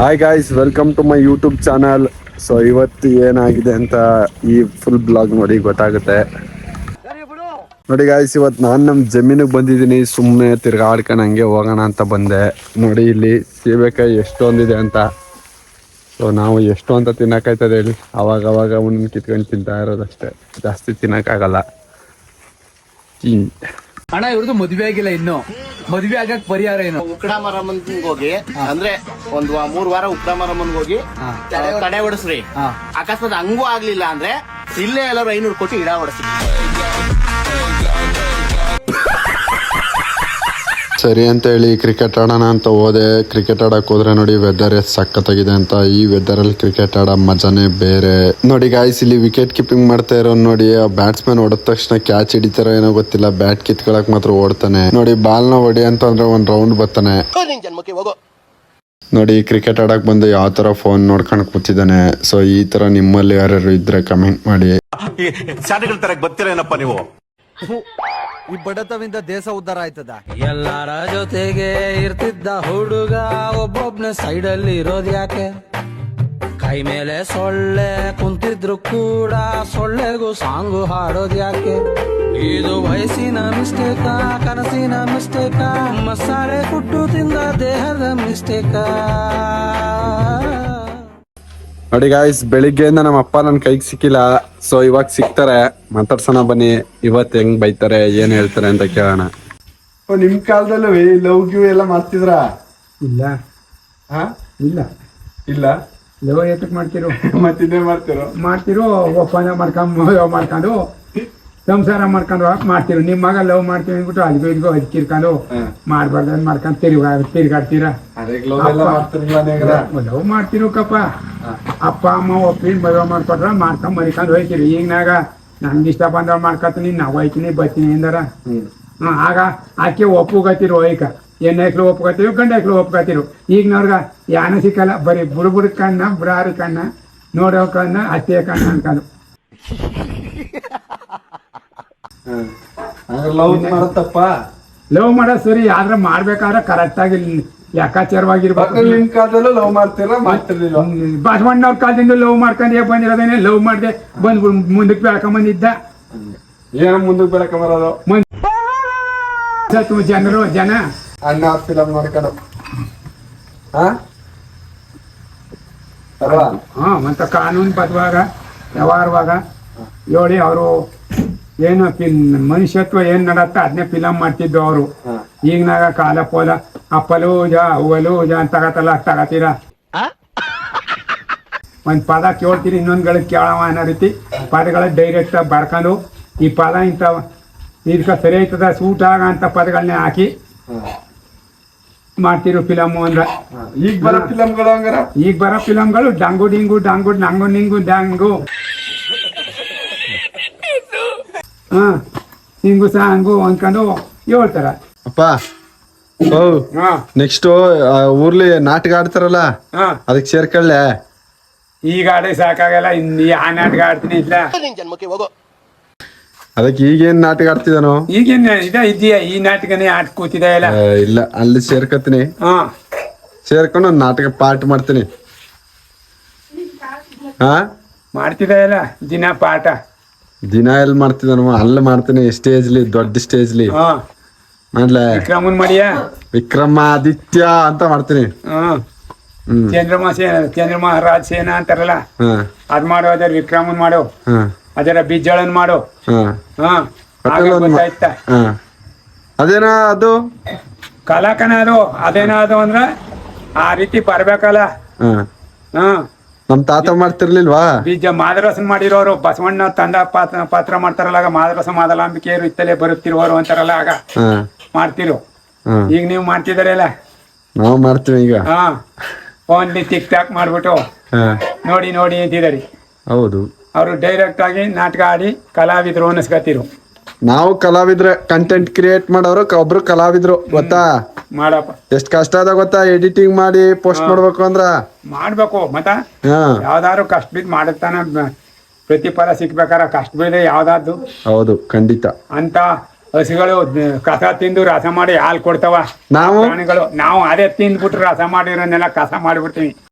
Hi guys, welcome to my YouTube channel. So ಇವತ್ತು ಏನಾಗಿದೆ ಅಂತ ಈ ಫುಲ್ ಬ್ಲಾಗ್ ನೋಡಿ ಗೊತ್ತಾಗುತ್ತೆ. ನೋಡಿ ಗಾಯ್ಸ್, ಇವತ್ತು ನಾನು ನಮ್ಮ ಜಮೀನಿಗೆ ಬಂದಿದ್ದೀನಿ. ಸುಮ್ಮನೆ ತಿರ್ಗಾಡ್ಕೊಂಡು ಹಂಗೆ ಹೋಗೋಣ ಅಂತ ಬಂದೆ. ನೋಡಿ ಇಲ್ಲಿ ಸೀಬೆಕಾಯಿ ಎಷ್ಟೊಂದಿದೆ ಅಂತ. ಸೊ ನಾವು ಎಷ್ಟು ಅಂತ ತಿನ್ನೋಕ್ಕಾಯ್ತದೆ ಹೇಳಿ. ಅವಾಗ ಒಂದೊಂದು ಕಿತ್ಕೊಂಡು ತಿಂತಾ ಇರೋದಷ್ಟೇ, ಜಾಸ್ತಿ ತಿನ್ನೋಕ್ಕಾಗಲ್ಲ. ಅಣ್ಣ ಇವ್ರದ್ದು ಮದ್ವೆ ಆಗಿಲ್ಲ ಇನ್ನು. ಮದ್ವೆ ಆಗಕ್ ಪರಿಹಾರ ಏನು? ಉಕ್ಕಡ ಮರಮ್ಮನ್ಗೆ ಹೋಗಿ ಅಂದ್ರೆ ಒಂದು 3 ವಾರ ಉಕ್ಕಡ ಮರಮ್ಮನ್ಗೆ ಹೋಗಿ ತಡೆ ಹೊಡಿಸ್ರಿ. ಅಕಸ್ಮಾತ್ ಹಂಗೂ ಆಗ್ಲಿಲ್ಲ ಅಂದ್ರೆ ಇಲ್ಲೇ ಎಲ್ಲರೂ 500 ಕೋಟಿ ಗಿಡ ಹೊಡಿಸ್ರಿ. ಸರಿ ಅಂತ ಹೇಳಿ ಕ್ರಿಕೆಟ್ ಆಡೋಣ ಅಂತ ಹೋದೆ. ಕ್ರಿಕೆಟ್ ಆಡಕ್ ಹೋದ್ರೆ ನೋಡಿ ವೆದರ್ ಎಷ್ಟು ಸಖತ್ತಾಗಿದೆ ಅಂತ. ಈ ವೆದರ್ ಅಲ್ಲಿ ಕ್ರಿಕೆಟ್ ಆಡೋ ಮಜಾನೇ ಬೇರೆ. ನೋಡಿ ಗಾಯ್ಸ್, ಇಲ್ಲಿ ವಿಕೆಟ್ ಕೀಪಿಂಗ್ ಮಾಡ್ತಾ ಇರೋ ನೋಡಿ. ಆ ಬ್ಯಾಟ್ಸ್ಮನ್ ಹೊಡೆದ ತಕ್ಷಣ ಕ್ಯಾಚ್ ಹಿಡಿತಾರೋ ಏನೋ ಗೊತ್ತಿಲ್ಲ, ಬ್ಯಾಟ್ ಕಿತ್ಕೊಳಕ್ ಮಾತ್ರ ಓಡ್ತಾನೆ. ನೋಡಿ ಬಾಲ್ ನ ಹೊಡಿ ಅಂತ ಅಂದ್ರೆ ಒಂದ್ ರೌಂಡ್ ಬರ್ತಾನೆ. ನೋಡಿ ಕ್ರಿಕೆಟ್ ಆಡಕ್ ಬಂದು ಯಾವ ತರ ಫೋನ್ ನೋಡ್ಕೊಂಡು ಕೂತಿದ್ದಾನೆ. ಸೊ ಈ ತರ ನಿಮ್ಮಲ್ಲಿ ಯಾರು ಇದ್ರೆ ಕಮೆಂಟ್ ಮಾಡಿ. ಗೊತ್ತಿರೇನಪ್ಪ ನೀವು? ಈ ಬಡತವಿಂದ ದೇಶ ಉದ್ಧಾರ ಆಯ್ತದ? ಎಲ್ಲರ ಜೊತೆಗೆ ಇರ್ತಿದ್ದ ಹುಡುಗ ಒಬ್ಬೊಬ್ನ ಸೈಡಲ್ಲಿ ಇರೋದ್ ಯಾಕೆ? ಕೈ ಮೇಲೆ ಸೊಳ್ಳೆ ಕುಂತಿದ್ರು ಕೂಡ ಸೊಳ್ಳೆಗೂ ಸಾಂಗು ಹಾಡೋದ್ ಯಾಕೆ? ಇದು ವಯಸ್ಸಿನ ಮಿಸ್ಟೇಕ, ಕನಸಿನ ಮಿಸ್ಟೇಕ, ಮಸಾಲೆ ಕುಟ್ಟು ತಿಂದ ದೇಹದ ಮಿಸ್ಟೇಕ? ನೋಡಿ ಗಾಯ್ಸ್, ಬೆಳಿಗ್ಗೆಯಿಂದ ನಮ್ಮ ಅಪ್ಪ ನನ್ನ ಕೈಗೆ ಸಿಕ್ಕಿಲ್ಲ. ಸೊ ಇವಾಗ ಸಿಗ್ತಾರೆ, ಮಾತಾಡ್ಸೋಣ ಬನ್ನಿ. ಇವತ್ತು ಹೆಂಗ್ ಬೈತಾರೆ, ಏನ್ ಹೇಳ್ತಾರೆ ಅಂತ ಕೇಳೋಣ. ನಿಮ್ ಕಾಲದಲ್ಲೂ ಲವ್ ಗಿವ್ ಎಲ್ಲ ಮಾಡ್ತಿದ್ರ? ಇಲ್ಲ ಇಲ್ಲ ಇಲ್ಲ. ಲವ್ ಎತ್ತಕ್ ಮಾಡ್ತಿರೋ? ಮತ್ತಿನ್ನೇ ಮಾಡ್ತಿರೋ ಒಪ್ಪಂದ ಮಾಡ್ಕೊಂಡು ಸಂಸಾರ ಮಾಡ್ಕೊಂಡು ಮಾಡ್ತಿರೋ. ನಿಮ್ ಮಗ ಲವ್ ಮಾಡ್ತೀವಿ ಅಂದ್ಬಿಟ್ಟು ಅದ್ಗೂ ಇದ್ಗೂ ಹಚ್ಕಿರ್ಕೊಂಡು ಮಾಡ್ಬಾರ್ದು ಮಾಡ್ಕೊಂಡು ತಿರ್ಗಾಡ್ತೀರಾ? ಲವ್ ಮಾಡ್ತಿರೋಕಪ್ಪ, ಅಪ್ಪ ಅಮ್ಮ ಒಪ್ಪಿನ ಮದುವೆ ಮಾಡ್ಕೊಟ್ರ ಮಾಡ್ಕೊಂಡ್ ಮರಿಕೊಂಡು ಹೋಯ್ತಿರಿ. ಈಗಿನಾಗ ನನ್ಗೆ ಇಷ್ಟ ಬಂದವ್ ಮಾಡ್ಕೊತೀನಿ, ನಾವು ಹೋಯ್ತೀನಿ ಬರ್ತೀನಿ ಎಂದಾರ ಆಗ ಆಕೆ ಒಪ್ಪುಗತ್ತಿರು. ಹೋಯ್ಕ ಹೆಣ್ಣೈಕ್ಳು ಒಪ್ಕೋತಿರು, ಗಂಡೈಕ್ಳು ಒಪ್ಕೋತಿರು. ಈಗಿನವ್ರಗ ಯಾನ ಸಿಕ್ಕಲ್ಲ, ಬರೀ ಬುಡ ಕಣ್ಣ, ಬುಡಾರಿ ಕಣ್ಣ, ನೋಡೋ ಕಣ್ಣ, ಅಷ್ಟೇ ಕಣ್ಣ ಅನ್ಕೊಂಡು. ಲವ್ ಮಾಡೋದು ಸರಿ, ಆದ್ರೆ ಮಾಡ್ಬೇಕಾದ್ರೆ ಕರೆಕ್ಟ್ ಆಗಿ ಲೆಕ್ಕಾಚಾರವಾಗಿರ್ಬೇಕು. ಲವ್ ಮಾಡ್ತೀರಾ? ಬಸವಣ್ಣವ್ರ ಕಾಲದಿಂದ ಲವ್ ಮಾಡ್ಕೊಂಡೇ ಬಂದಿರೋದೇನೆ. ಲವ್ ಮಾಡ್ದೆ ಬಂದ್ ಮುಂದಕ್ಕೆ ಬೆಳ್ಕೊಂಬಂದಿದ್ದ. ಏನ ಮುಂದಕ್ಕೆ ಬೆಳಕೊಂಬರೋದು? ಜನ ಅಣ್ಣ ಫಿಲಮ್ ನೋಡ್ಕೊಂಡು ಮತ್ತೆ ಕಾನೂನು ಬದ್ವಾಗ ವ್ಯವಹಾರವಾಗ ನೋಡಿ ಅವರು ಏನು ಮನುಷ್ಯತ್ವ ಏನ್ ನಡತ್ತ ಅದನ್ನೇ ಫಿಲಮ್ ಮಾಡ್ತಿದ್ದು ಅವರು. ಈಗಿನಾಗ ಕಾಲ ಪೋಲ ಅಪ್ಪಲೂಜ ಅವ್ವಲೂಜ ಅಂತ ತಗತ್ತಲ್ಲ, ತಗತೀರಾ? ಒಂದ್ ಪದ ಕೇಳ್ತೀರಿ, ಇನ್ನೊಂದ್ಗಳಿಗೆ ಕೇಳವ ಅನ್ನೋ ರೀತಿ ಪದಗಳ ಡೈರೆಕ್ಟ್ ಬರ್ಕೊಂಡು ಈ ಪದ ಇಂಥ ಇದಕ್ಕೆ ಸರಿ ಆಯ್ತದ ಸೂಟ್ ಆಗ ಅಂತ ಪದಗಳನ್ನೇ ಹಾಕಿ ಮಾಡ್ತಿರೋ ಫಿಲಮು ಅಂದ್ರ. ಈಗ ಬರೋ ಫಿಲಮ್ಗಳು ಹಂಗಾರ? ಈಗ ಬರೋ ಫಿಲಮ್ಗಳು ಡಂಗು ಡಿಂಗು ಡಂಗು ನಂಗು ನಿಂಗು ಡ್ಯಾಂಗು ಹಿಂಗು ಸಾಂಗು ಅನ್ಕೊಂಡು ಹೇಳ್ತಾರ. ಅಪ್ಪ ನೆಕ್ಸ್ಟ್ ಊರ್ಲಿ ನಾಟಕ ಆಡ್ತಾರಲ್ಲ, ಅದಕ್ಕೆ ಸೇರ್ಕೊಳ್ಳೆ. ಈಗ ಆಡೇ ಸಾಕಾಗಲ್ಲ, ಆ ನಾಟಕ ಆಡ್ತೀನಿ ಇಲ್ಲ. ಅದಕ್ಕೆ ಈಗೇನ್ ನಾಟಕ ಆಡ್ತಿದಾನು? ಈಗೇನ್ ಇದೆಯಾ ಈ ನಾಟಕನೇ ಆಟ ಕೂತಿದ ಇಲ್ಲ? ಇಲ್ಲ, ಅಲ್ಲಿ ಸೇರ್ಕತೀನಿ. ಸೇರ್ಕೊಂಡು ಒಂದ್ ನಾಟಕ ಪಾಠ ಮಾಡ್ತೀನಿ. ಮಾಡ್ತಿದ ಇಲ್ಲ ದಿನ ಪಾಠ? ದಿನ ಎಲ್ಲಿ ಮಾಡ್ತಿದ್ದಾನು? ಅಲ್ಲಿ ಮಾಡ್ತೀನಿ, ಸ್ಟೇಜ್ಲಿ, ದೊಡ್ಡ ಸ್ಟೇಜ್ಲಿ ಮಾಡ್ಲೆ. ವಿಕ್ರಮನ್ ಮಾಡಿಯ ವಿಕ್ರಮಾದಿತ್ಯ ಅಂತ ಮಾಡ್ತೀನಿ. ಚಂದ್ರಮಹಾರಾಜ್ ಸೇನಾ ಅಂತಾರಲ್ಲ, ಅದ್ ಮಾಡೋ. ಅದರ ವಿಕ್ರಮನ್ ಮಾಡೋ, ಅದರ ಬಿಜ್ಜಳನ್ ಮಾಡೋ. ಅದೇನ ಅದು ಕಲಾಕನ ಅದು. ಅದೇನ ಅದು ಅಂದ್ರ ಆ ರೀತಿ ಬರ್ಬೇಕಲ್ಲ. ನಮ್ ತಾತ ಮಾಡ್ತಿರ್ಲಿಲ್ವಾ? ಬೀಜ ಮಾದರಸನ್ ಮಾಡಿರೋರು. ಬಸವಣ್ಣ ತಂದ ಪಾತ್ರ ಮಾಡ್ತಾರಲ್ಲ, ಆಗ ಮಾದರಸ ಮಾದಲಾಂಬಿಕೆಯರು ಇತ್ತಲೇ ಬರುತ್ತಿರುವರು ಅಂತಾರಲ್ಲ, ಆಗ ಮಾಡ್ತಿರು. ಈಗ ನೀವು ಮಾಡ್ತಿದಾರಲ್ಲ? ನಾವು ಮಾಡ್ತೀವಿ ಈಗ. ಓನ್ಲಿ ಟಿಕ್ ಟಾಕ್ ಮಾಡ್ಬಿಟ್ಟು ನೋಡಿ ನೋಡಿ ಅಂತಿದಾರಿ. ಹೌದು, ಅವರು ಡೈರೆಕ್ಟ್ ಆಗಿ ನಾಟಕ ಆಡಿ ಕಲಾವಿದ್ರು ಅನಿಸ್ಕತಿರು. ನಾವು ಕಲಾವಿದ್ರೆ, ಕಂಟೆಂಟ್ ಕ್ರಿಯೇಟ್ ಮಾಡೋರು ಒಬ್ರು ಕಲಾವಿದ್ರು. ಗೊತ್ತಾ ಮಾಡಪ್ಪ ಎಷ್ಟ್ ಕಷ್ಟ ಅದ ಗೊತ್ತಾ? ಎಡಿಟಿಂಗ್ ಮಾಡಿ ಪೋಸ್ಟ್ ಮಾಡ್ಬೇಕು ಅಂದ್ರ ಮಾಡ್ಬೇಕು. ಮತ್ತ ಯಾವ್ದಾದ್ರು ಕಷ್ಟ ಬಿದ್ದು ಮಾಡುತ್ತಾನ, ಪ್ರತಿಫಲ ಸಿಕ್ಬೇಕಾರ ಕಷ್ಟ ಬಿದ್ದೆ ಯಾವ್ದಾದ್ರು. ಹೌದು, ಖಂಡಿತ. ಅಂತ ಹಸಿಗಳು ಕಸ ತಿಂದು ರಸ ಮಾಡಿ ಹಾಲು ಕೊಡ್ತಾವ. ನಾವು ಪ್ರಾಣಿಗಳು ನಾವು ಅದೇ ತಿಂದ್ಬಿಟ್ರೆ ರಸ ಮಾಡಿರೋನೆಲ್ಲ ಕಸ ಮಾಡಿಬಿಡ್ತೀವಿ.